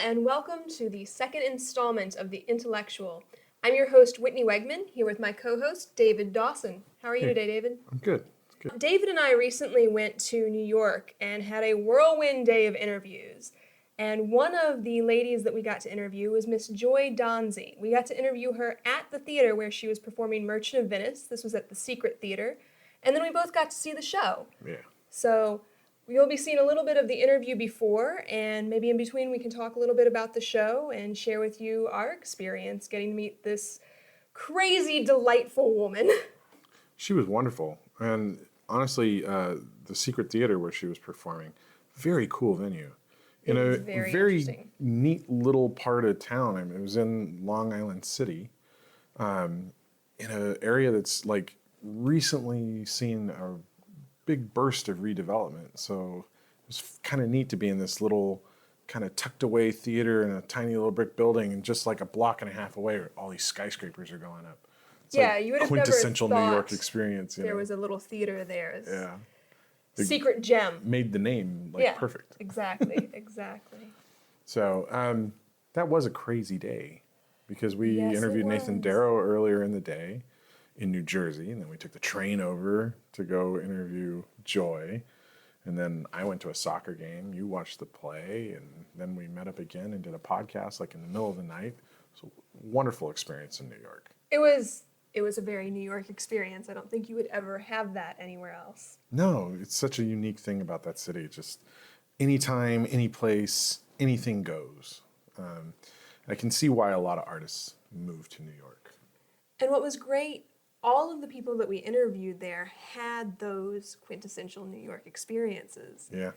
and welcome to the second installment of the IntelleXual. I'm your host, Whitney Wegman, here with my co-host, David Dawson. How are you today, David? I'm good. Good. David and I recently went to New York and had a whirlwind day of interviews. And one of the ladies that we got to interview was Miss Joy Donze. We got to interview her at the theater where she was performing Merchant of Venice. This was at the Secret Theater. And then we both got to see the show. Yeah. So you'll be seeing a little bit of the interview before, and maybe in between we can talk a little bit about the show and share with you our experience getting to meet this crazy, delightful woman. She was wonderful. And honestly, the Secret Theater where she was performing, very cool venue. In a very neat little part of town. I mean, it was in Long Island City, in an area that's like recently seen a big burst of redevelopment. So it was kind of neat to be in this little kind of tucked away theater in a tiny little brick building, and just like a block and a half away, all these skyscrapers are going up. It's like you would have quintessential never New York experience. There was a little theater there. Yeah. Secret gem. Made the name perfect. Exactly. So that was a crazy day because we interviewed Nathan Darrow earlier in the day in New Jersey, and then we took the train over to go interview Joy, and then I went to a soccer game. You watched the play, and then we met up again and did a podcast like in the middle of the night. So wonderful experience in New York. It was a very New York experience. I don't think you would ever have that anywhere else. No, it's such a unique thing about that city. Just anytime, any place, anything goes. I can see why a lot of artists move to New York. And what was great, all of the people that we interviewed there had those quintessential New York experiences. Yeah.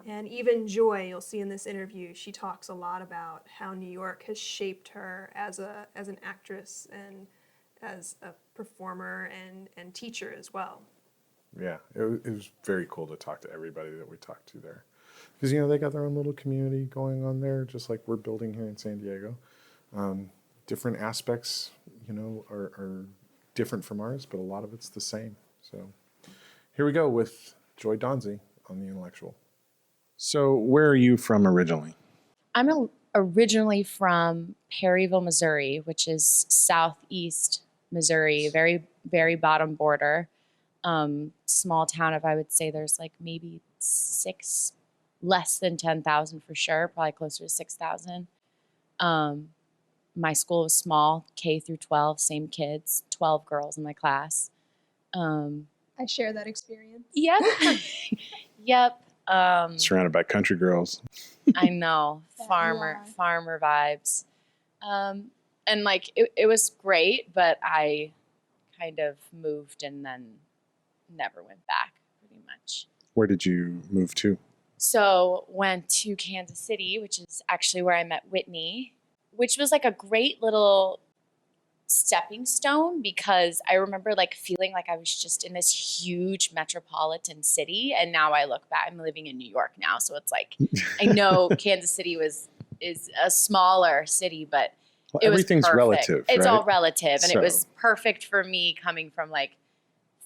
And even Joy, you'll see in this interview, she talks a lot about how New York has shaped her as an actress and as a performer and teacher as well. Yeah, it was very cool to talk to everybody that we talked to there. Because, they got their own little community going on there, just like we're building here in San Diego. Different aspects, are different from ours, but a lot of it's the same. So here we go with Joy Donze on the IntelleXual. So where are you from originally? I'm originally from Perryville, Missouri, which is southeast Missouri, very, very bottom border. Small town of, I would say there's like maybe less than 10,000 for sure, probably closer to 6,000. My school was small, K through 12, same kids, 12 girls in my class. I share that experience. Yep. Yep. Surrounded by country girls. I know, farmer vibes. And like, it was great, but I kind of moved and then never went back pretty much. Where did you move to? So went to Kansas City, which is actually where I met Whitney, which was like a great little stepping stone because I remember like feeling like I was just in this huge metropolitan city. And now I look back, I'm living in New York now. So it's like, I know Kansas City is a smaller city, but everything's relative. It's right? all relative. And it was perfect for me coming from like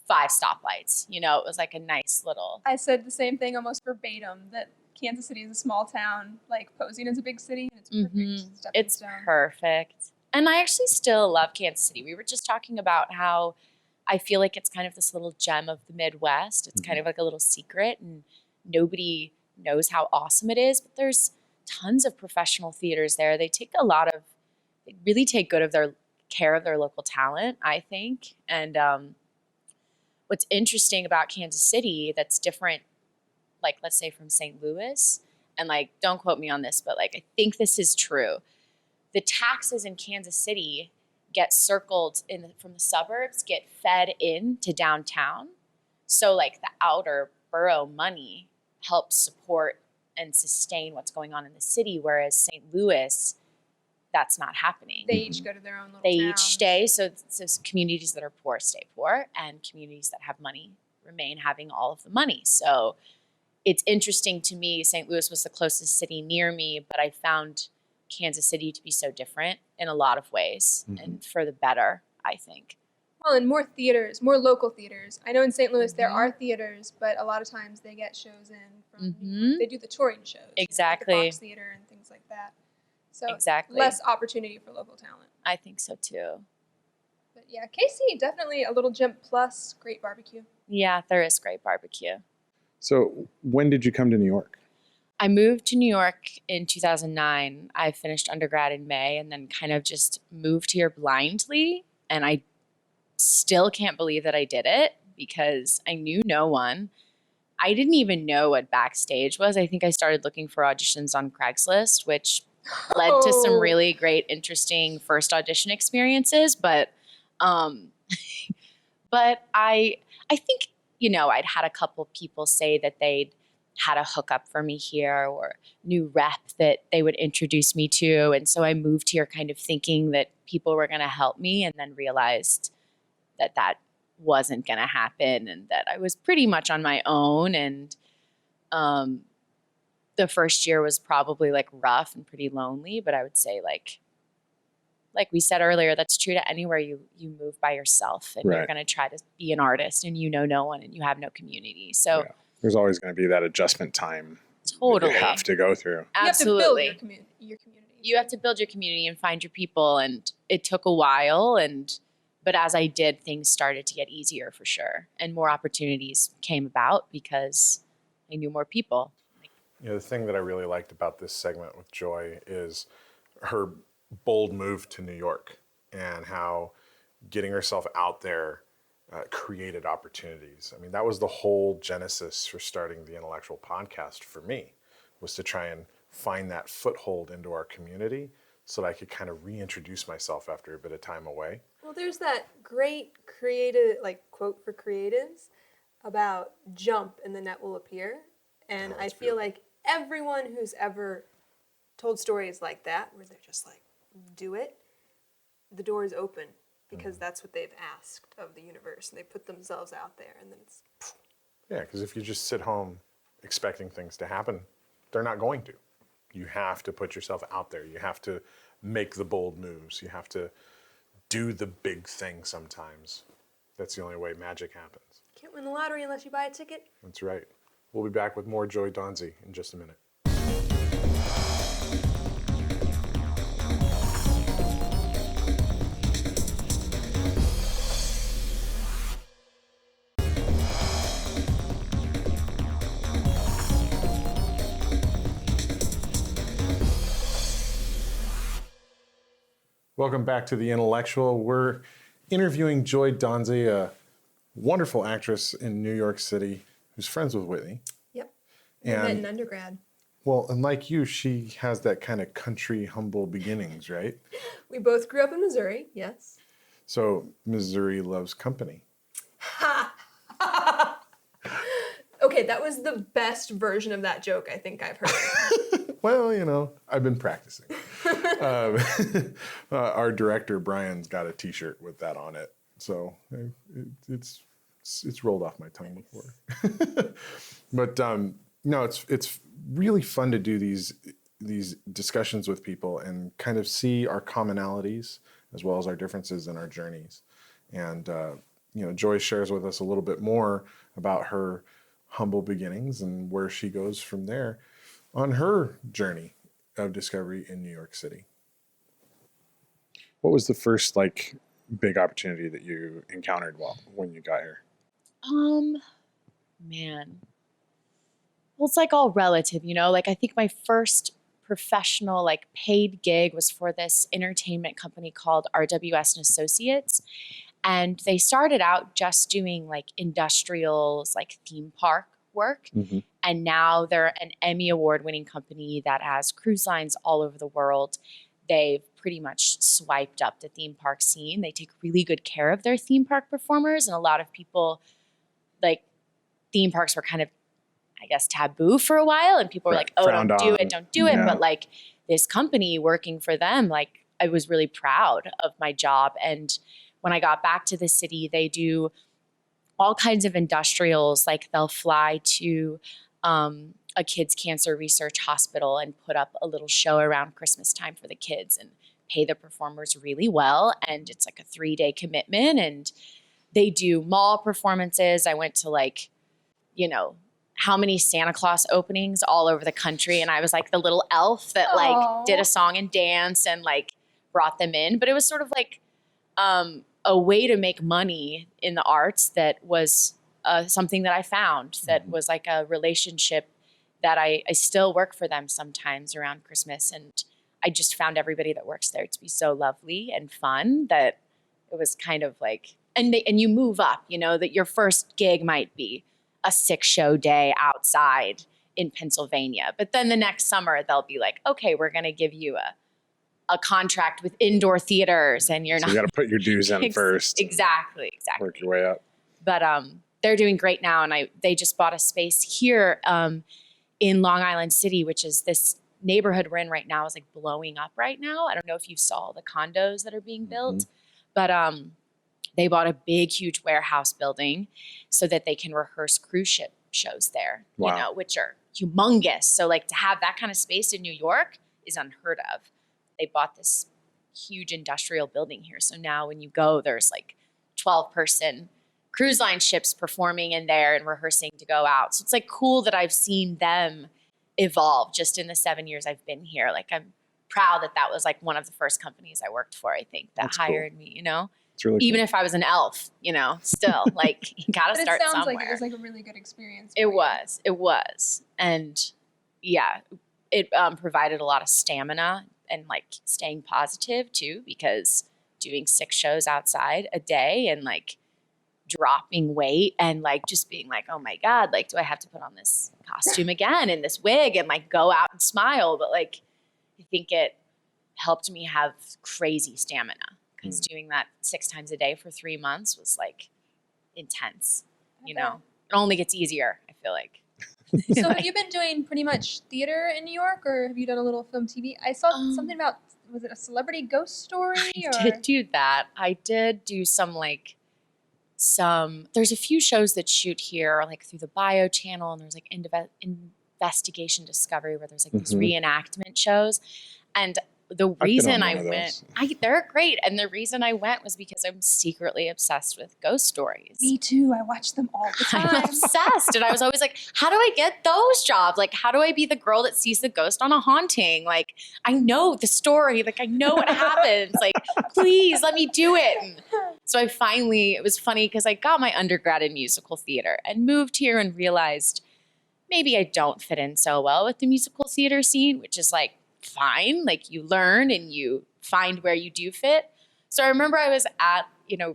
5 stoplights. It was like a nice little. I said the same thing almost verbatim, that Kansas City is a small town, like posing as a big city. And it's perfect. It's perfect. And I actually still love Kansas City. We were just talking about how I feel like it's kind of this little gem of the Midwest. It's kind of like a little secret and nobody knows how awesome it is. But there's tons of professional theaters there. They really take good of their care of their local talent, I think. And what's interesting about Kansas City that's different, like let's say from St. Louis, and like don't quote me on this, but like I think this is true. The taxes in Kansas City get circled from the suburbs, get fed into downtown. So like the outer borough money helps support and sustain what's going on in the city, whereas St. Louis, that's not happening. They each go to their own little They town. each stay. So communities that are poor stay poor, and communities that have money remain having all of the money. So it's interesting to me. St. Louis was the closest city near me, but I found Kansas City to be so different in a lot of ways, and for the better, I think. Well, and more theaters, more local theaters. I know in St. Louis there are theaters, but a lot of times they get shows in from, they do the touring shows. Exactly. Like the Fox Theater and things like that. So exactly. less opportunity for local talent. I think so too. But yeah, KC, definitely a little gym plus great barbecue. Yeah, there is great barbecue. So when did you come to New York? I moved to New York in 2009. I finished undergrad in May and then kind of just moved here blindly. And I still can't believe that I did it because I knew no one. I didn't even know what Backstage was. I think I started looking for auditions on Craigslist, which led to some really great, interesting first audition experiences. But but I think, I'd had a couple people say that they'd had a hookup for me here or new rep that they would introduce me to. And so I moved here kind of thinking that people were going to help me and then realized that that wasn't going to happen and that I was pretty much on my own. And the first year was probably like rough and pretty lonely, but I would say like we said earlier, that's true to anywhere you move by yourself and you're going to try to be an artist and no one and you have no community. So there's always going to be that adjustment time. Totally. You have to go through. Absolutely. You have to build your community. You have to build your community and find your people. And it took a while. But as I did, things started to get easier for sure. And more opportunities came about because I knew more people. The thing that I really liked about this segment with Joy is her bold move to New York and how getting herself out there created opportunities. I mean, that was the whole genesis for starting the IntelleXual podcast for me, was to try and find that foothold into our community so that I could kind of reintroduce myself after a bit of time away. Well, there's that great creative, quote for creatives about jump and the net will appear. And I feel like everyone who's ever told stories like that, where they're just like, do it, the door is open. Because that's what they've asked of the universe, and they put themselves out there, and then it's. Yeah, because if you just sit home expecting things to happen, they're not going to. You have to put yourself out there. You have to make the bold moves. You have to do the big thing sometimes. That's the only way magic happens. Can't win the lottery unless you buy a ticket. That's right. We'll be back with more Joy Donze in just a minute. Welcome back to the IntelleXual. We're interviewing Joy Donze, a wonderful actress in New York City who's friends with Whitney. Yep. We met in undergrad. Well, and like you, she has that kind of country, humble beginnings, right? We both grew up in Missouri, yes. So Missouri loves company. Okay, that was the best version of that joke I think I've heard. Well, I've been practicing. Our director, Brian's got a t-shirt with that on it. So it's rolled off my tongue before. But no, it's really fun to do these discussions with people and kind of see our commonalities as well as our differences in our journeys. And, Joy shares with us a little bit more about her humble beginnings and where she goes from there on her journey of discovery in New York City. What was the first big opportunity that you encountered when you got here? Man. Well, it's all relative, I think my first professional paid gig was for this entertainment company called RWS and Associates. And they started out just doing industrials, theme park work. Mm-hmm. And now they're an Emmy Award winning company that has cruise lines all over the world. They've pretty much swiped up the theme park scene. They take really good care of their theme park performers. And a lot of people, theme parks were kind of, I guess, taboo for a while. And people were like, oh, don't do it. Yeah. But this company working for them, I was really proud of my job. And when I got back to the city, they do all kinds of industrials. They'll fly to a kids' cancer research hospital and put up a little show around Christmas time for the kids and pay the performers really well. And it's a 3-day commitment. And they do mall performances. I went to how many Santa Claus openings all over the country. And I was like the little elf that like did a song and dance and like brought them in. But it was sort of like a way to make money in the arts that was something that I found that was like a relationship that I still work for them sometimes around Christmas. And I just found everybody that works there to be so lovely and fun that it was kind of like, and you move up, you know, that your first gig might be a 6-show day outside in Pennsylvania. But then the next summer they'll be like, okay, we're going to give you a contract with indoor theaters and you're So not. you got to put your dues in first. Exactly. Work your way up. But they're doing great now. And they just bought a space here in Long Island City, which is this neighborhood we're in right now is like blowing up right now. I don't know if you saw the condos that are being built, but they bought a big, huge warehouse building so that they can rehearse cruise ship shows there, you know, which are humongous. So like to have that kind of space in New York is unheard of. They bought this huge industrial building here. So now when you go, there's like 12-person cruise line ships performing in there and rehearsing to go out. So it's like cool that I've seen them evolve just in the 7 years I've been here. Like I'm proud that was like one of the first companies I worked for, I think, that hired me, you know? It's really Even cool. if I was an elf, you know, still like you gotta start it sounds somewhere. like it was like a really good experience. It was. And yeah, it provided a lot of stamina and like staying positive too, because doing 6 shows outside a day and like dropping weight and like just being like, oh my God, like, do I have to put on this costume again and this wig and like go out and smile? But like, I think it helped me have crazy stamina because doing that 6 times a day for 3 months was like intense, you know? It only gets easier, I feel like. So have you been doing pretty much theater in New York or have you done a little film TV? I saw something about, was it a celebrity ghost story? I did do that. I did do there's a few shows that shoot here, like through the Bio channel, and there's like Investigation Discovery where there's like these reenactment shows. And the reason I went, they're great. And the reason I went was because I'm secretly obsessed with ghost stories. Me too. I watch them all the time. I'm obsessed. And I was always like, how do I get those jobs? Like, how do I be the girl that sees the ghost on a haunting? Like, I know the story. Like, I know what happens. Like, please let me do it. And so it was funny because I got my undergrad in musical theater and moved here and realized maybe I don't fit in so well with the musical theater scene, which is like, fine. Like you learn and you find where you do fit. So I remember I was at,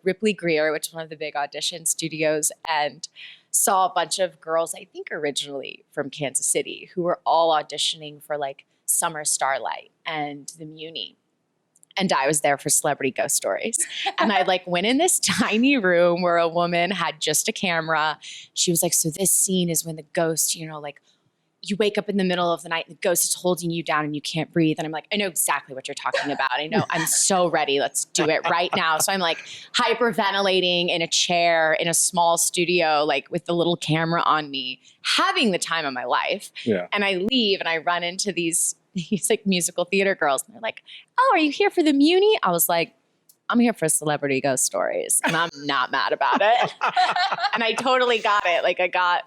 Ripley Greer, which is one of the big audition studios, and saw a bunch of girls, I think originally from Kansas City, who were all auditioning for like Summer Starlight and the Muni. And I was there for Celebrity Ghost Stories. And I like went in this tiny room where a woman had just a camera. She was like, so this scene is when the ghost, like you wake up in the middle of the night and the ghost is holding you down and you can't breathe. And I'm like, I know exactly what you're talking about. I know, I'm so ready. Let's do it right now. So I'm like hyperventilating in a chair in a small studio, like with the little camera on me, having the time of my life. Yeah. And I leave and I run into these like musical theater girls. And they're like, oh, are you here for the Muni? I was like, I'm here for Celebrity Ghost Stories. And I'm not mad about it. And I totally got it. Like I got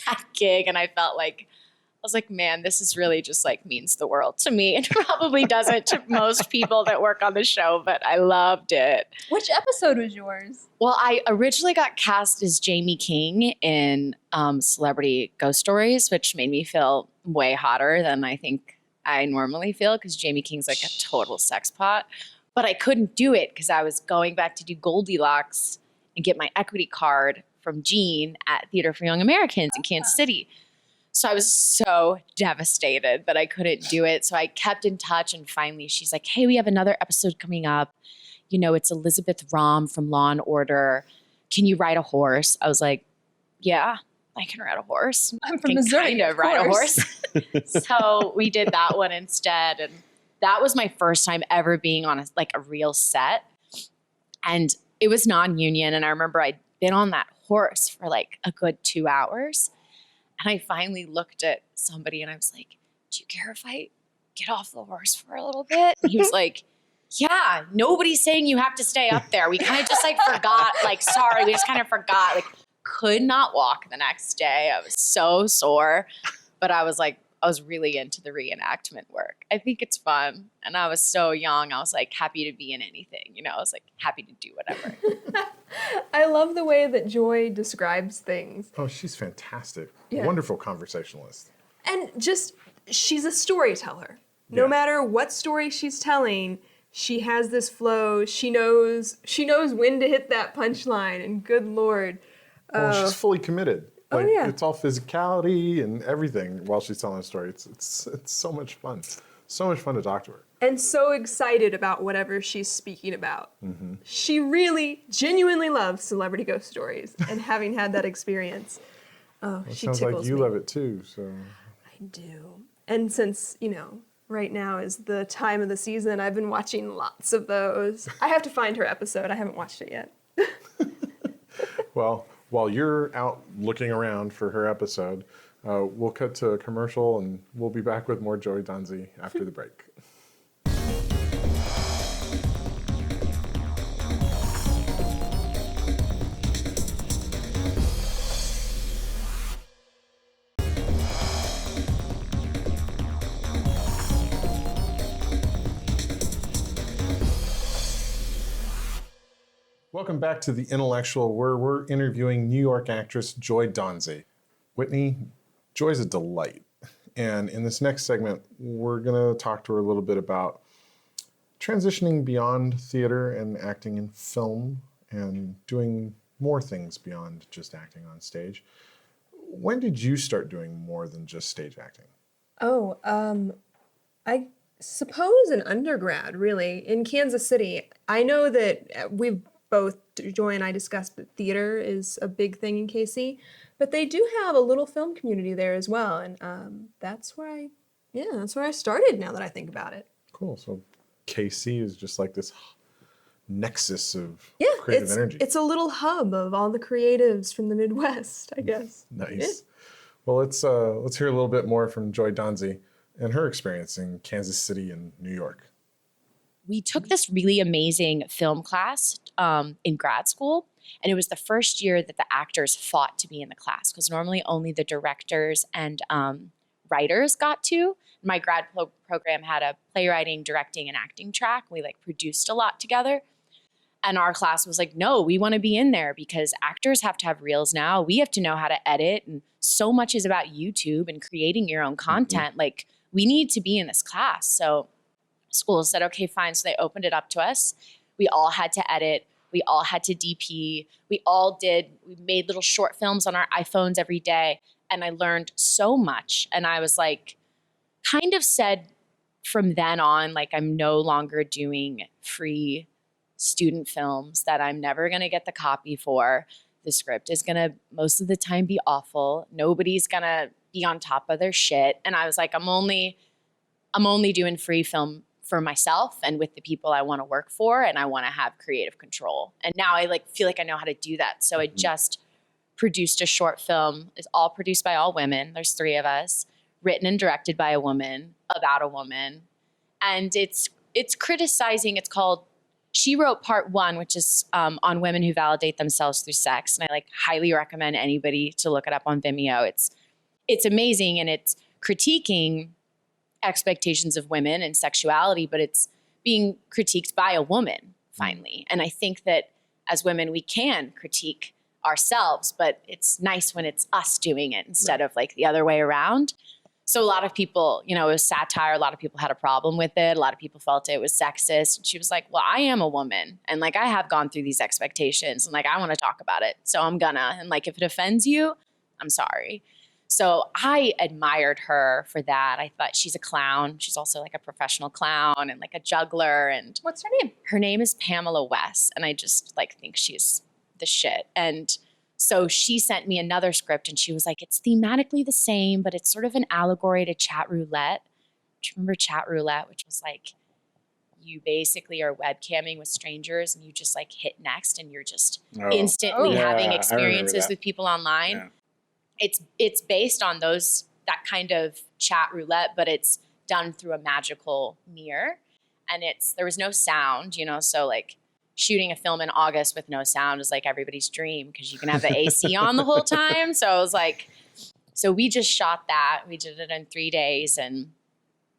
that gig and I felt like, I was like, man, this is really just like means the world to me. It probably doesn't to most people that work on the show, but I loved it. Which episode was yours? Well, I originally got cast as Jamie King in Celebrity Ghost Stories, which made me feel way hotter than I think I normally feel because Jamie King's like a total sex pot. But I couldn't do it because I was going back to do Goldilocks and get my equity card from Jean at Theater for Young Americans in Kansas City. So I was so devastated that I couldn't do it. So I kept in touch and finally she's like, hey, we have another episode coming up. It's Elizabeth Rom from Law and Order. Can you ride a horse? I was like, yeah, I can ride a horse. I'm from Missouri, kind of ride a horse. So we did that one instead. And that was my first time ever being on a real set. And it was non-union. And I remember I'd been on that horse for like a good 2 hours. And I finally looked at somebody and I was like, do you care if I get off the horse for a little bit? And he was like, yeah, nobody's saying you have to stay up there. We kind of just forgot, sorry, we just kind of forgot. could not walk the next day. I was so sore, but I was really into the reenactment work. I think it's fun. And I was so young. I was like happy to be in anything, I was like happy to do whatever. I love the way that Joy describes things. Oh, she's fantastic. Yeah. Wonderful conversationalist. And just, she's a storyteller. No matter what story she's telling, she has this flow. She knows when to hit that punchline, and good Lord. Well, she's fully committed. Oh, yeah. It's all physicality and everything while she's telling a story. It's so much fun. So much fun to talk to her. And so excited about whatever she's speaking about. Mm-hmm. She really, genuinely loves celebrity ghost stories, and having had that experience, she sounds tickles like you me. love it too. So I do. And since, right now is the time of the season, I've been watching lots of those. I have to find her episode. I haven't watched it yet. Well, while you're out looking around for her episode, we'll cut to a commercial and we'll be back with more Joy Donze after the break. Welcome back to the IntelleXual, where we're interviewing New York actress Joy Donze. Whitney, Joy's a delight. And in this next segment, we're going to talk to her a little bit about transitioning beyond theater and acting in film and doing more things beyond just acting on stage. When did you start doing more than just stage acting? I suppose an undergrad, really, in Kansas City. I know that we've both, Joy and I, discussed that theater is a big thing in KC, but they do have a little film community there as well, and that's where I started. Now that I think about it. Cool. So KC is just like this nexus of Yeah, creative energy. it's a little hub of all the creatives from the Midwest, I guess. Nice. Yeah. Well, let's hear a little bit more from Joy Donze and her experience in Kansas City and New York. We took this really amazing film class in grad school, and it was the first year that the actors fought to be in the class, because normally only the directors and writers got to. My grad program had a playwriting, directing, and acting track. We produced a lot together. And our class was like, no, we want to be in there because actors have to have reels now. We have to know how to edit. And so much is about YouTube and creating your own content. Mm-hmm. We need to be in this class. So school said, okay, fine. So they opened it up to us. We all had to edit. We all had to DP. We made little short films on our iPhones every day. And I learned so much. And I was kind of said from then on, I'm no longer doing free student films that I'm never going to get the copy for. The script is going to most of the time be awful. Nobody's going to be on top of their shit. And I was like, I'm only doing free film for myself and with the people I want to work for, and I want to have creative control. And now I feel like I know how to do that. So I just produced a short film. It's all produced by all women. There's 3 of us, written and directed by a woman, about a woman. And it's criticizing, it's called She Wrote Part 1, which is on women who validate themselves through sex. And I highly recommend anybody to look it up on Vimeo. It's amazing, and it's critiquing expectations of women and sexuality, but it's being critiqued by a woman, finally. And I think that as women, we can critique ourselves, but it's nice when it's us doing it instead of the other way around. So a lot of people, it was satire. A lot of people had a problem with it. A lot of people felt it was sexist. And she was like, well, I am a woman. And I have gone through these expectations, and I want to talk about it. So I'm gonna, and if it offends you, I'm sorry. So I admired her for that. I thought she's a clown. She's also a professional clown and a juggler. And what's her name? Her name is Pamela West. And I just think she's the shit. And so she sent me another script, and she was like, it's thematically the same, but it's sort of an allegory to chat roulette. Do you remember chat roulette, which was you basically are webcamming with strangers and you just hit next, and you're just instantly having experiences with people online. Yeah. It's based on that kind of chat roulette, but it's done through a magical mirror, and there was no sound, so shooting a film in August with no sound is like everybody's dream because you can have the AC on the whole time. So I was like, so we just shot that. We did it in 3 days and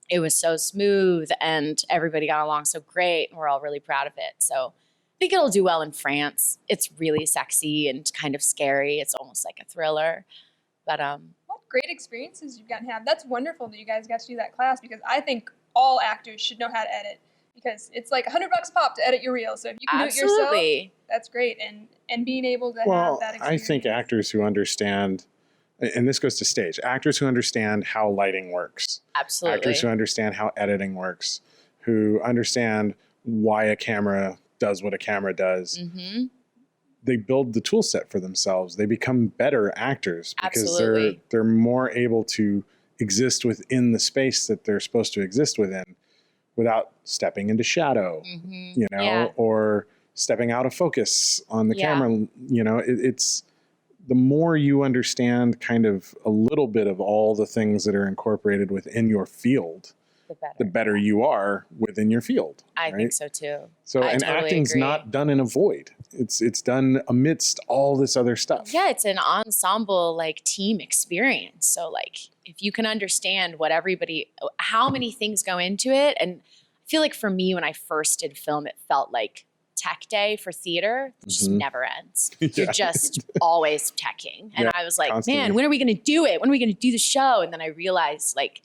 it was so smooth and everybody got along so great. And we're all really proud of it. So I think it'll do well in France. It's really sexy and kind of scary. It's almost like a thriller. But what great experiences you've gotten to have. That's wonderful that you guys got to do that class because I think all actors should know how to edit because it's like $100 a pop to edit your reel. So if you can do it yourself, that's great. And being able to have that experience. I think actors who understand, and this goes to stage, actors who understand how lighting works. Absolutely. Actors who understand how editing works, who understand why a camera does what a camera does. Mm-hmm. They build the tool set for themselves. They become better actors because they're more able to exist within the space that they're supposed to exist within without stepping into shadow, you know, or stepping out of focus on the camera. You know, it's the more you understand kind of a little bit of all the things that are incorporated within your field, the better you are within your field. I think so too. So, and totally acting's not done in a void. It's done amidst all this other stuff. Yeah, it's an ensemble like team experience. So like if you can understand what how many things go into it. And I feel like for me, when I first did film, it felt like tech day for theater just never ends. You're just always teching. And I was like, constantly. Man, when are we going to do it? When are we going to do the show? And then I realized like,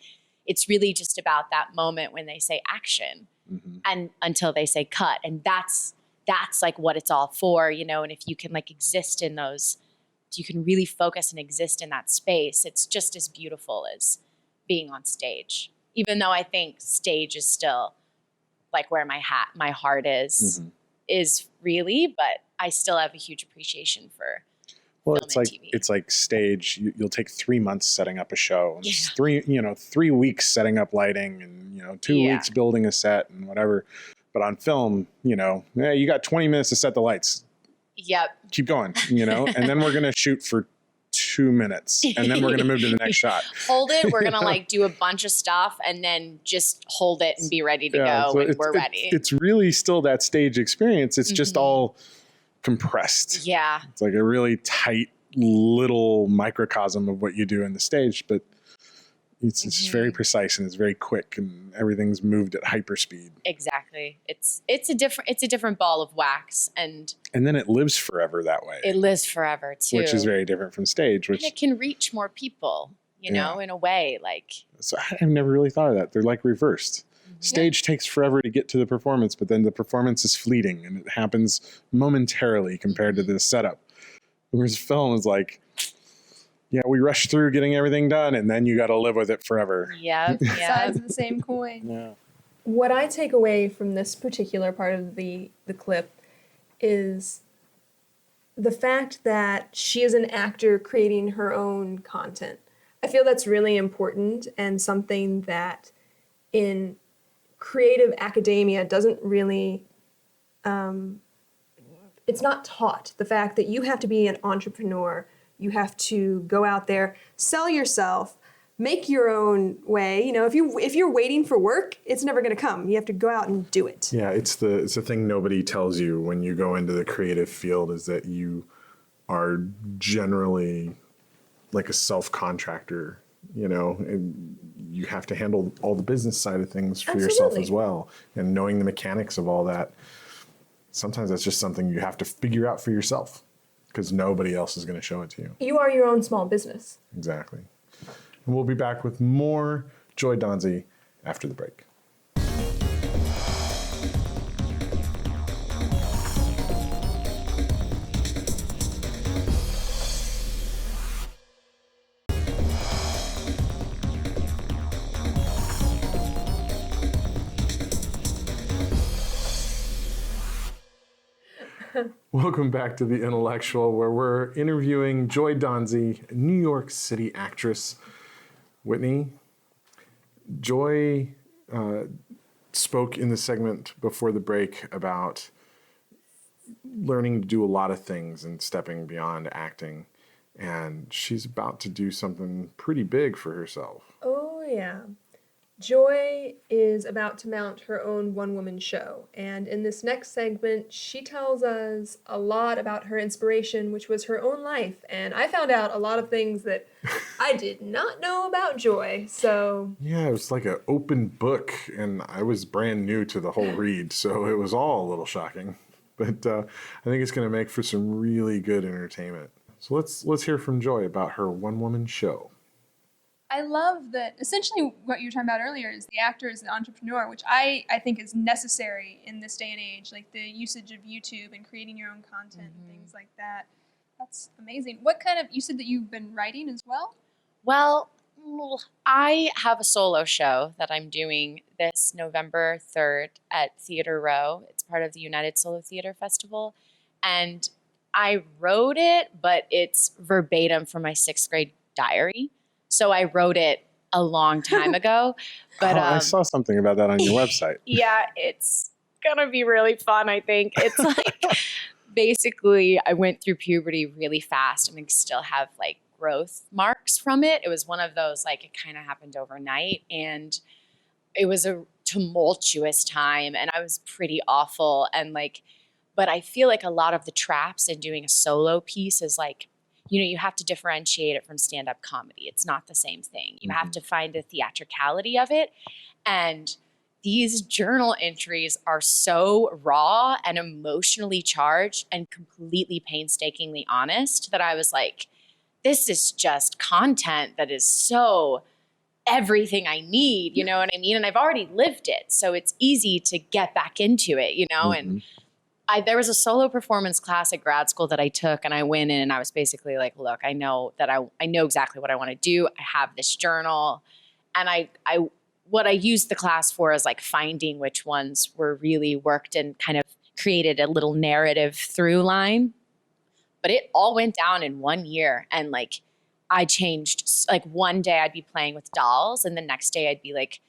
it's really just about that moment when they say action and until they say cut. And that's like what it's all for, you know? And if you can like exist in those, you can really focus and exist in that space. It's just as beautiful as being on stage, even though I think stage is still like where my heart is really, but I still have a huge appreciation for it's like stage. You'll take 3 months setting up a show, and 3 weeks setting up lighting, and 2 weeks building a set and whatever. But on film, you got 20 minutes to set the lights. Yep. Keep going, and then we're gonna shoot for 2 minutes, and then we're gonna move to the next shot. Hold it. We're gonna like do a bunch of stuff, and then just hold it and be ready to go when we're ready. It's really still that stage experience. It's just all compressed. Yeah. It's like a really tight little microcosm of what you do in the stage, but it's just very precise and it's very quick and everything's moved at hyperspeed. Exactly. It's a different ball of wax and then it lives forever that way. It lives forever too. Which is very different from stage, which and it can reach more people, know, in a way like. So I've never really thought of that. They're like reversed. Stage takes forever to get to the performance, but then the performance is fleeting and it happens momentarily compared to the setup. Whereas film is like, we rush through getting everything done and then you got to live with it forever. Yeah. Sides of the same coin. Yeah. What I take away from this particular part of the clip is the fact that she is an actor creating her own content. I feel that's really important and something that in creative academia doesn't really, it's not taught. The fact that you have to be an entrepreneur, you have to go out there, sell yourself, make your own way. If you're waiting for work, it's never going to come. You have to go out and do it. Yeah, it's the thing nobody tells you when you go into the creative field is that you are generally like a self-contractor, and you have to handle all the business side of things for yourself as well. And knowing the mechanics of all that, sometimes that's just something you have to figure out for yourself because nobody else is going to show it to you. You are your own small business. Exactly. And we'll be back with more Joy Donze after the break. Welcome back to The IntelleXual, where we're interviewing Joy Donze, New York City actress. Whitney, Joy spoke in the segment before the break about learning to do a lot of things and stepping beyond acting. And she's about to do something pretty big for herself. Oh, yeah. Joy is about to mount her own one-woman show, and in this next segment, she tells us a lot about her inspiration, which was her own life, and I found out a lot of things that I did not know about Joy, so... Yeah, it was like an open book, and I was brand new to the whole read, so it was all a little shocking. But I think it's going to make for some really good entertainment. So let's hear from Joy about her one-woman show. I love that essentially what you were talking about earlier is the actor is the entrepreneur, which I think is necessary in this day and age, like the usage of YouTube and creating your own content and things like that. That's amazing. What kind of, you said that you've been writing as well? Well, I have a solo show that I'm doing this November 3rd at Theater Row. It's part of the United Solo Theater Festival. And I wrote it, but it's verbatim from my 6th grade diary. So I wrote it a long time ago. But I saw something about that on your website. Yeah, it's going to be really fun, I think. It's like, basically, I went through puberty really fast and I still have like growth marks from it. It was one of those, like, it kind of happened overnight. And it was a tumultuous time and I was pretty awful. And like, but I feel like a lot of the traps in doing a solo piece is like, you know, you have to differentiate it from stand-up comedy. It's not the same thing. You have to find the theatricality of it. And these journal entries are so raw and emotionally charged and completely painstakingly honest that I was like, this is just content that is so everything I need, you know what I mean? And I've already lived it. So it's easy to get back into it, you know? And there was a solo performance class at grad school that I took, and I went in and I was basically like, look, I know that I know exactly what I want to do. I have this journal. And what I used the class for is like finding which ones were really worked and kind of created a little narrative through line. But it all went down in 1 year. And like, I changed, like one day I'd be playing with dolls and the next day I'd be like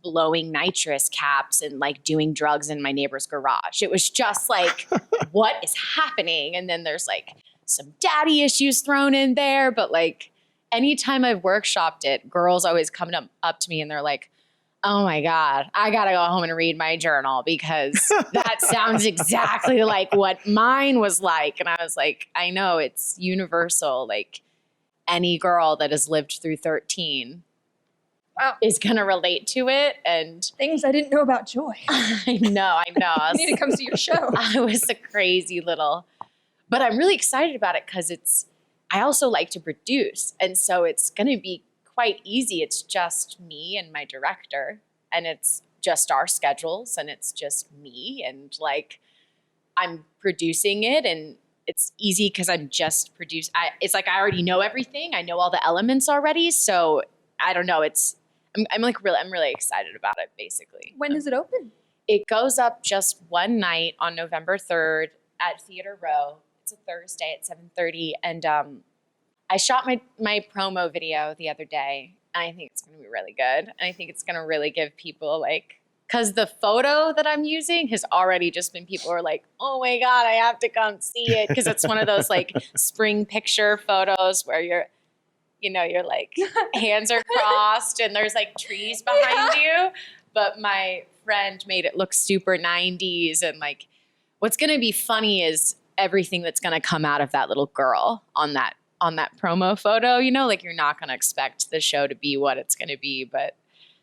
blowing nitrous caps and like doing drugs in my neighbor's garage. It was just like, what is happening? And then there's like some daddy issues thrown in there. But like anytime I've workshopped it, girls always come up to me and they're like, oh my God, I got to go home and read my journal because that sounds exactly like what mine was like. And I was like, I know it's universal. Like any girl that has lived through 13 is going to relate to it. And things I didn't know about Joy. I know. You need to come see your show. I was a crazy little, but I'm really excited about it because I also like to produce. And so it's going to be quite easy. It's just me and my director, and it's just our schedules, and it's just me, and like I'm producing it, and it's easy because I'm just it's like I already know everything. I know all the elements already, so I don't know. I'm really excited about it. Basically, when does it open? It goes up just one night on November 3rd at Theater Row. It's a Thursday at 7:30, and I shot my promo video the other day, and I think it's going to be really good. And I think it's going to really give people like, because the photo that I'm using has already just been people are like, oh my God, I have to come see it. Because it's one of those like spring picture photos where you're like hands are crossed and there's like trees behind you. But my friend made it look super 90s. And like, what's going to be funny is everything that's going to come out of that little girl on that promo photo, you know, like you're not going to expect the show to be what it's going to be. But,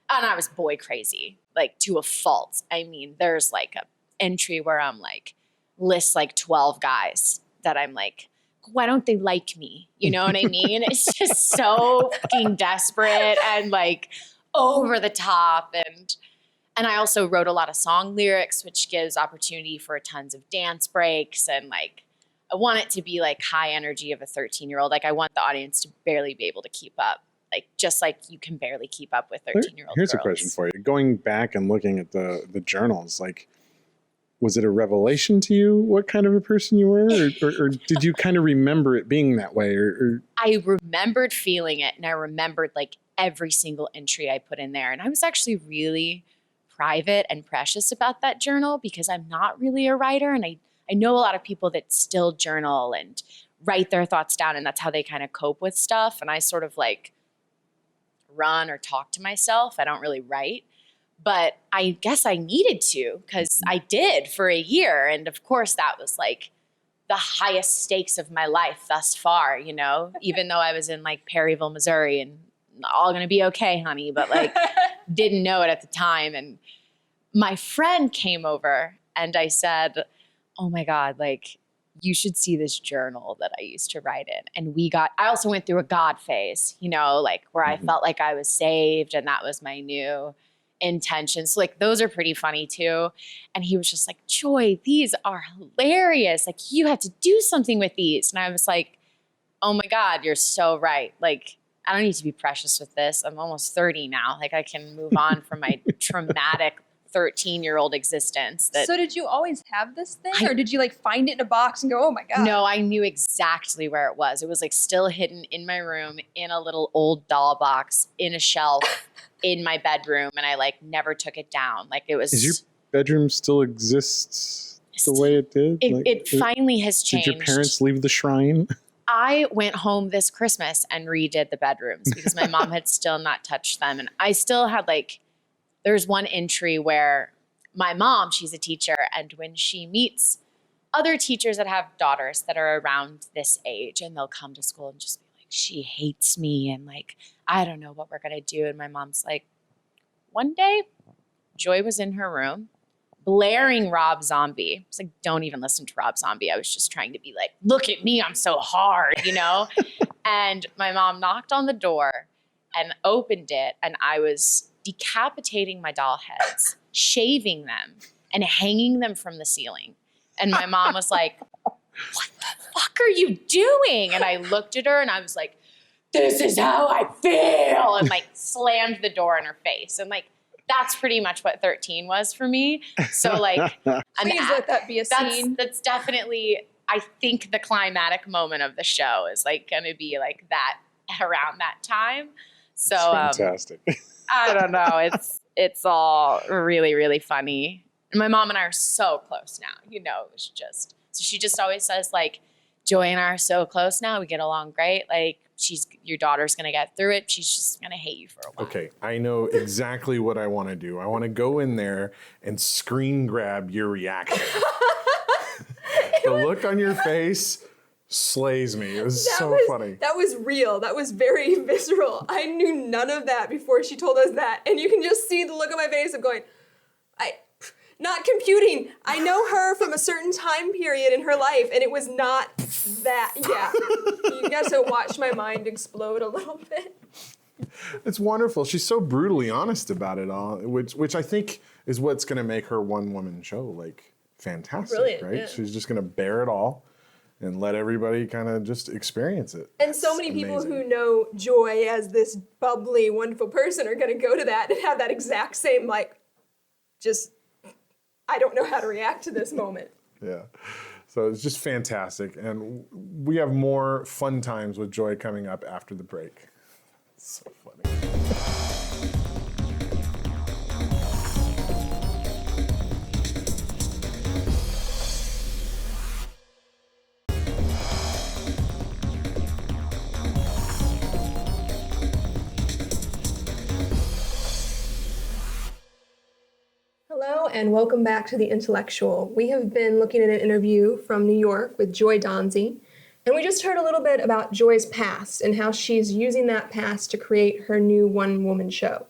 and I was boy crazy, like to a fault. I mean, there's like a entry where I'm like, list like 12 guys that I'm like, why don't they like me? You know what I mean? It's just so fucking desperate and like over the top. And I also wrote a lot of song lyrics, which gives opportunity for tons of dance breaks. And like, I want it to be like high energy of a 13-year-old. Like I want the audience to barely be able to keep up. Like just like you can barely keep up with 13-year-old Here's girls. a question for you. Going back and looking at the journals, like, was it a revelation to you what kind of a person you were? Or did you kind of remember it being that way? Or I remembered feeling it, and I remembered like every single entry I put in there. And I was actually really private and precious about that journal because I'm not really a writer. And I know a lot of people that still journal and write their thoughts down, and that's how they kind of cope with stuff. And I sort of like run or talk to myself. I don't really write. But I guess I needed to, because I did for a year. And of course, that was like the highest stakes of my life thus far, you know, even though I was in like Perryville, Missouri, and all going to be okay, honey, but like didn't know it at the time. And my friend came over and I said, oh my God, like you should see this journal that I used to write in. And I also went through a God phase, you know, like where I felt like I was saved and that was my new intentions. So like those are pretty funny too. And he was just like, Joy, these are hilarious. Like you have to do something with these. And I was like, oh my God, you're so right. Like I don't need to be precious with this. I'm almost 30 now. Like I can move on from my traumatic 13-year-old existence. So did you always have this thing, or did you like find it in a box and go, oh my God? No, I knew exactly where it was. It was like still hidden in my room in a little old doll box in a shelf in my bedroom. And I like never took it down. Like it was. Is your bedroom still exists the way it did? It finally has changed. Did your parents leave the shrine? I went home this Christmas and redid the bedrooms because my mom had still not touched them. And I still had like, there's one entry where my mom, she's a teacher, and when she meets other teachers that have daughters that are around this age, and they'll come to school and just be like, she hates me, and like, I don't know what we're going to do. And my mom's like, one day, Joy was in her room blaring Rob Zombie. It's like, don't even listen to Rob Zombie. I was just trying to be like, look at me, I'm so hard, you know? And my mom knocked on the door and opened it, and I was decapitating my doll heads, shaving them, and hanging them from the ceiling. And my mom was like, what the fuck are you doing? And I looked at her and I was like, this is how I feel, and like slammed the door in her face. And like, that's pretty much what 13 was for me. So like, please let that be a scene. That's definitely, I think, the climatic moment of the show is like going to be like that around that time. So that's fantastic. I don't know. It's all really, really funny. And my mom and I are so close now. You know, it was just, so she just always says like, Joy and I are so close now. We get along great. Like your daughter's going to get through it. She's just going to hate you for a while. Okay. I know exactly what I want to do. I want to go in there and screen grab your reaction. The look on your face slays me. It was so funny. That was real. That was very visceral. I knew none of that before she told us that. And you can just see the look on my face of going, not computing. I know her from a certain time period in her life, and it was not that. Yeah. You guys have watched my mind explode a little bit. It's wonderful. She's so brutally honest about it all, which I think is what's going to make her one-woman show like fantastic, brilliant, right? yeah. She's just going to bear it all and let everybody kind of just experience it. And so many people who know Joy as this bubbly, wonderful person are going to go to that and have that exact same, like, just, I don't know how to react to this moment. Yeah. So it's just fantastic. And we have more fun times with Joy coming up after the break. It's so funny. Hello and welcome back to the IntelleXual. We have been looking at an interview from New York with Joy Donze, and we just heard a little bit about Joy's past and how she's using that past to create her new one-woman show.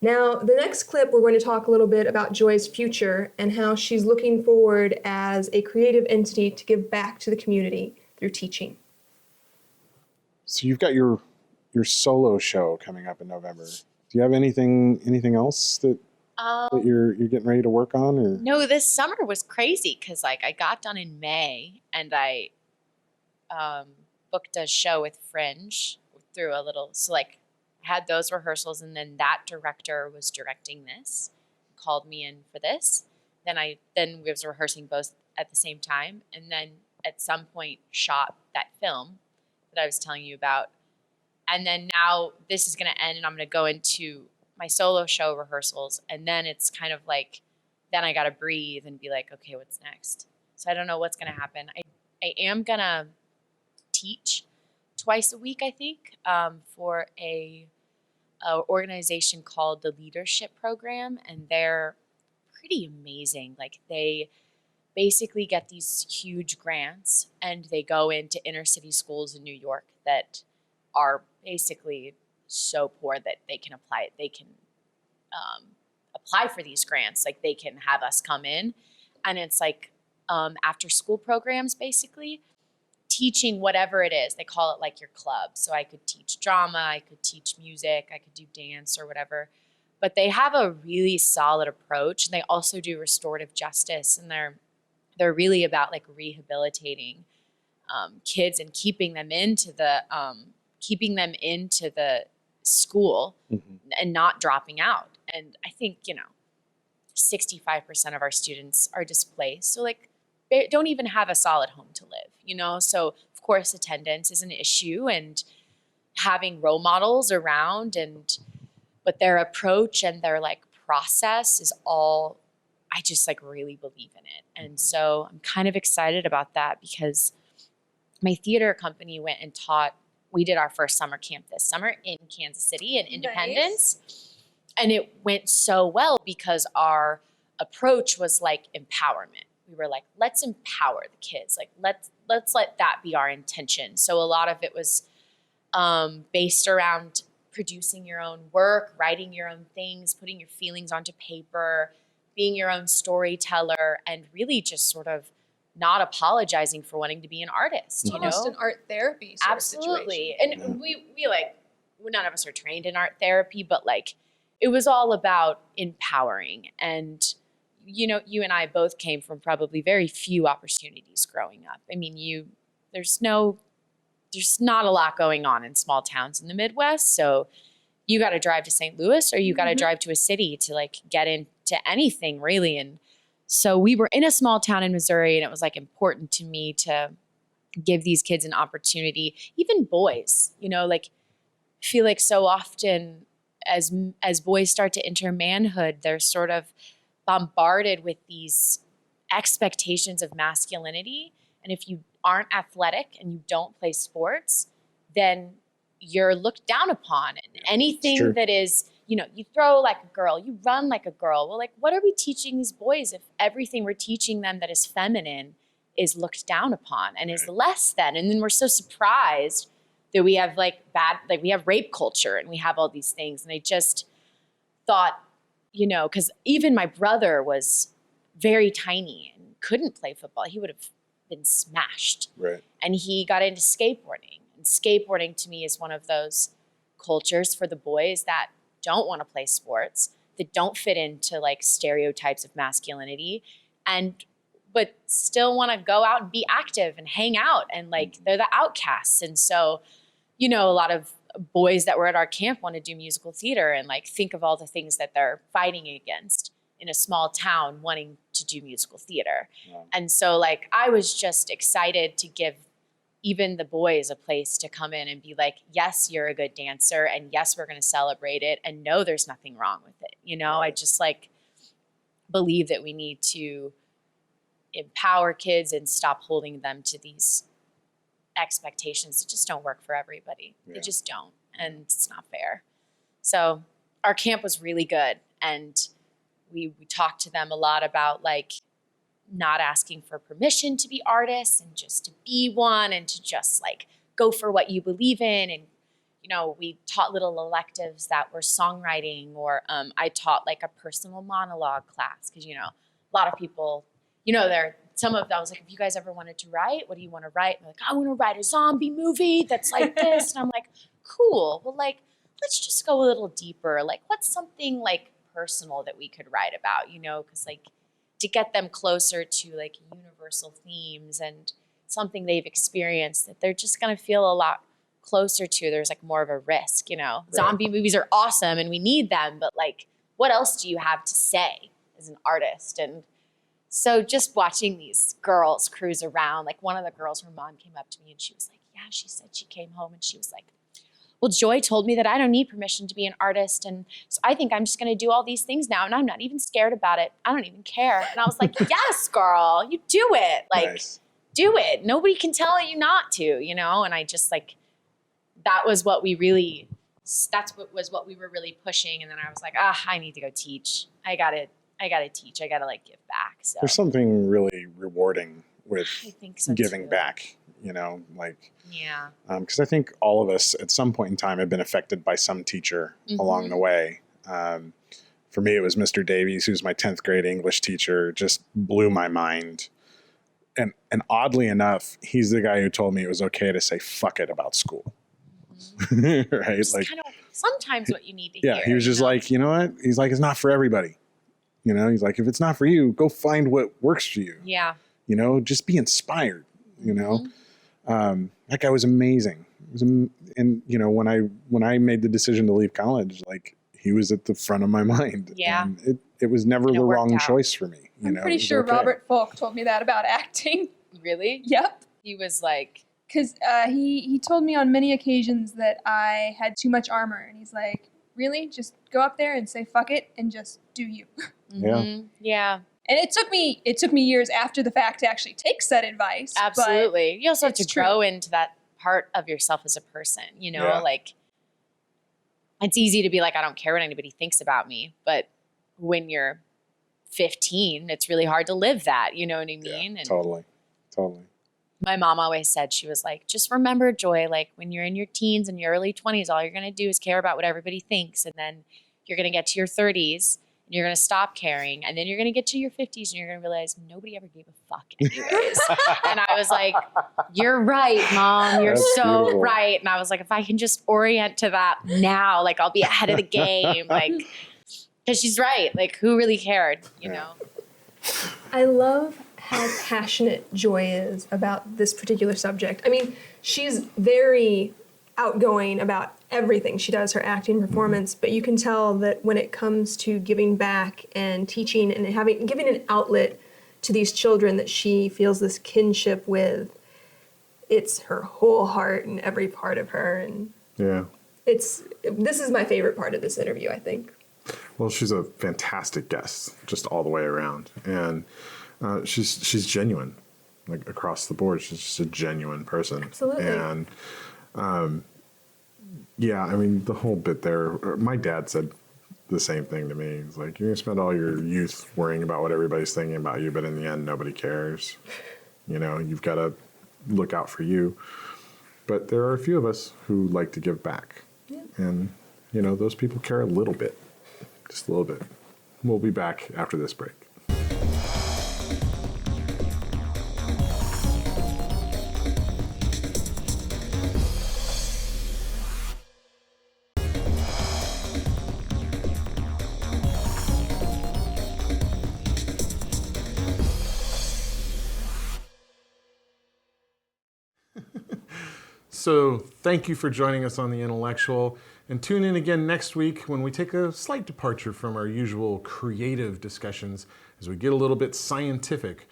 Now, the next clip, we're going to talk a little bit about Joy's future and how she's looking forward as a creative entity to give back to the community through teaching. So you've got your solo show coming up in November. Do you have anything else that you're getting ready to work on? Or? No, this summer was crazy because like I got done in May and I booked a show with Fringe through a little, so like had those rehearsals, and then that director was directing this, called me in for this. Then we was rehearsing both at the same time, and then at some point shot that film that I was telling you about. And then now this is going to end and I'm going to go into my solo show rehearsals, and then it's kind of like, then I got to breathe and be like, okay, what's next? So I don't know what's going to happen. I am going to teach twice a week, I think, for a an organization called the Leadership Program, and they're pretty amazing. Like they basically get these huge grants and they go into inner city schools in New York that are basically so poor that they can apply for these grants. Like they can have us come in, and it's like after school programs, basically teaching whatever it is. They call it like your club. So I could teach drama, I could teach music, I could do dance or whatever. But they have a really solid approach, and they also do restorative justice, and they're really about like rehabilitating kids and keeping them into the school and not dropping out. And I think 65% of our students are displaced, so like they don't even have a solid home to live. So of course attendance is an issue, and having role models around, but their approach and their like process is all, I just like really believe in it. And so I'm kind of excited about that because my theater company went and taught, we did our first summer camp this summer in Kansas City in Independence. Nice. And it went so well because our approach was like empowerment. We were like, let's empower the kids. Like, let's let that be our intention. So a lot of it was based around producing your own work, writing your own things, putting your feelings onto paper, being your own storyteller, and really just sort of not apologizing for wanting to be an artist. Almost an art therapy sort Absolutely. of situation. And we none of us are trained in art therapy, but like it was all about empowering. And you and I both came from probably very few opportunities growing up. I mean, there's not a lot going on in small towns in the Midwest. So you got to drive to St. Louis, or you got to drive to a city to like get into anything really. And so we were in a small town in Missouri, and it was like important to me to give these kids an opportunity, even boys, like I feel like so often as boys start to enter manhood, they're sort of bombarded with these expectations of masculinity. And if you aren't athletic and you don't play sports, then you're looked down upon. And anything that is, you throw like a girl, you run like a girl. Well, like, what are we teaching these boys if everything we're teaching them that is feminine is looked down upon and is less than? And then we're so surprised that we have we have rape culture and we have all these things. And I just thought, because even my brother was very tiny and couldn't play football. He would have been smashed. Right. And he got into skateboarding. And skateboarding to me is one of those cultures for the boys that don't want to play sports, that don't fit into like stereotypes of masculinity, but still want to go out and be active and hang out, and like they're the outcasts. And so, a lot of boys that were at our camp want to do musical theater and like think of all the things that they're fighting against in a small town wanting to do musical theater. Yeah. And so like I was just excited to give even the boys a place to come in and be like, yes, you're a good dancer, and yes, we're going to celebrate it, and no, there's nothing wrong with it. Right. I just like believe that we need to empower kids and stop holding them to these expectations that just don't work for everybody. Yeah. They just don't, and it's not fair. So our camp was really good, and we talked to them a lot about like not asking for permission to be artists and just to be one and to just like go for what you believe in. And we taught little electives that were songwriting, or I taught like a personal monologue class because a lot of people some of that was like, if you guys ever wanted to write, what do you want to write? And they're like, I want to write a zombie movie that's like this. And I'm like, cool. Well, like, let's just go a little deeper. Like, what's something like personal that we could write about, because like to get them closer to like universal themes and something they've experienced that they're just going to feel a lot closer to. There's like more of a risk, Right. Zombie movies are awesome and we need them, but like, what else do you have to say as an artist? And so just watching these girls cruise around, like one of the girls, her mom came up to me and she was like, yeah, she said she came home and she was like, well, Joy told me that I don't need permission to be an artist. And so I think I'm just going to do all these things now. And I'm not even scared about it. I don't even care. And I was like, yes, girl, you do it. Like, nice. Do it. Nobody can tell you not to, And I just like, that was what we really that's what we were really pushing. And then I was like, I need to go teach. I gotta teach. I gotta like give back. So there's something really rewarding with I think so giving too. back, you know, like, yeah. Because I think all of us at some point in time have been affected by some teacher along the way. For me, it was Mr. Davies, who's my 10th grade English teacher, just blew my mind. And oddly enough, he's the guy who told me it was okay to say fuck it about school. Right? Just like kind of sometimes what you need to yeah, hear. he was just like, you know what? He's like, it's not for everybody. You know, he's like, if it's not for you, go find what works for you. Yeah. You know, just be inspired, you know? That guy was amazing. And you know, when I made the decision to leave college, like he was at the front of my mind. Yeah. And it was never the wrong choice for me. I'm pretty sure Robert Folk told me that about acting. Really? Yep. He was like, because he told me on many occasions that I had too much armor, and he's like, really, just go up there and say fuck it and just do you. Yeah. And it took me years after the fact to actually take said advice. Absolutely. You also have to true. grow into that part of yourself as a person, you know, like it's easy to be like, I don't care what anybody thinks about me. But when you're 15, it's really hard to live that, you know what I mean? Yeah, and totally. my mom always said, she was like, just remember, Joy, like when you're in your teens and your early 20s, all you're going to do is care about what everybody thinks. And then you're going to get to your 30s and you're going to stop caring. And then you're going to get to your 50s and you're going to realize nobody ever gave a fuck anyways. And I was like, you're right, Mom. You're That's so beautiful. right. And I was like, if I can just orient to that now, like I'll be ahead of the game. Like, because she's right. Like, who really cared, you know? I love how passionate Joy is about this particular subject. I mean, she's very outgoing about everything she does, her acting performance, but you can tell that when it comes to giving back and teaching and giving an outlet to these children that she feels this kinship with, it's her whole heart and every part of her. And this is my favorite part of this interview, I think. Well, she's a fantastic guest, just all the way around, and she's genuine, like across the board. She's just a genuine person. Absolutely. And yeah, I mean, the whole bit there. My dad said the same thing to me. He's like, you're gonna spend all your youth worrying about what everybody's thinking about you, but in the end, nobody cares. You know, you've got to look out for you. But there are a few of us who like to give back, and you know, those people care a little bit. Just a little bit. We'll be back after this break. So thank you for joining us on The IntelleXual, and tune in again next week when we take a slight departure from our usual creative discussions as we get a little bit scientific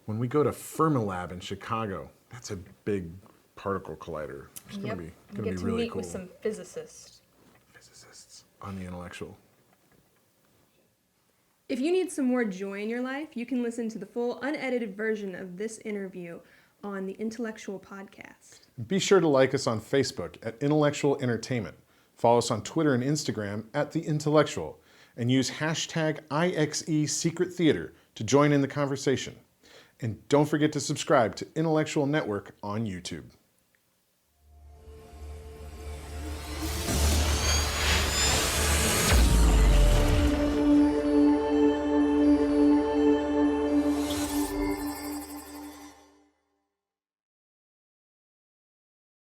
when we go to Fermilab in Chicago. That's a big particle collider. It's going to be really cool. Get to meet with some physicists on The IntelleXual. If you need some more joy in your life, you can listen to the full unedited version of this interview on the IntelleXual podcast. Be sure to like us on Facebook at IntelleXual Entertainment. Follow us on Twitter and Instagram at The IntelleXual, and use hashtag #IXESecretTheater to join in the conversation. And don't forget to subscribe to IntelleXual Network on YouTube.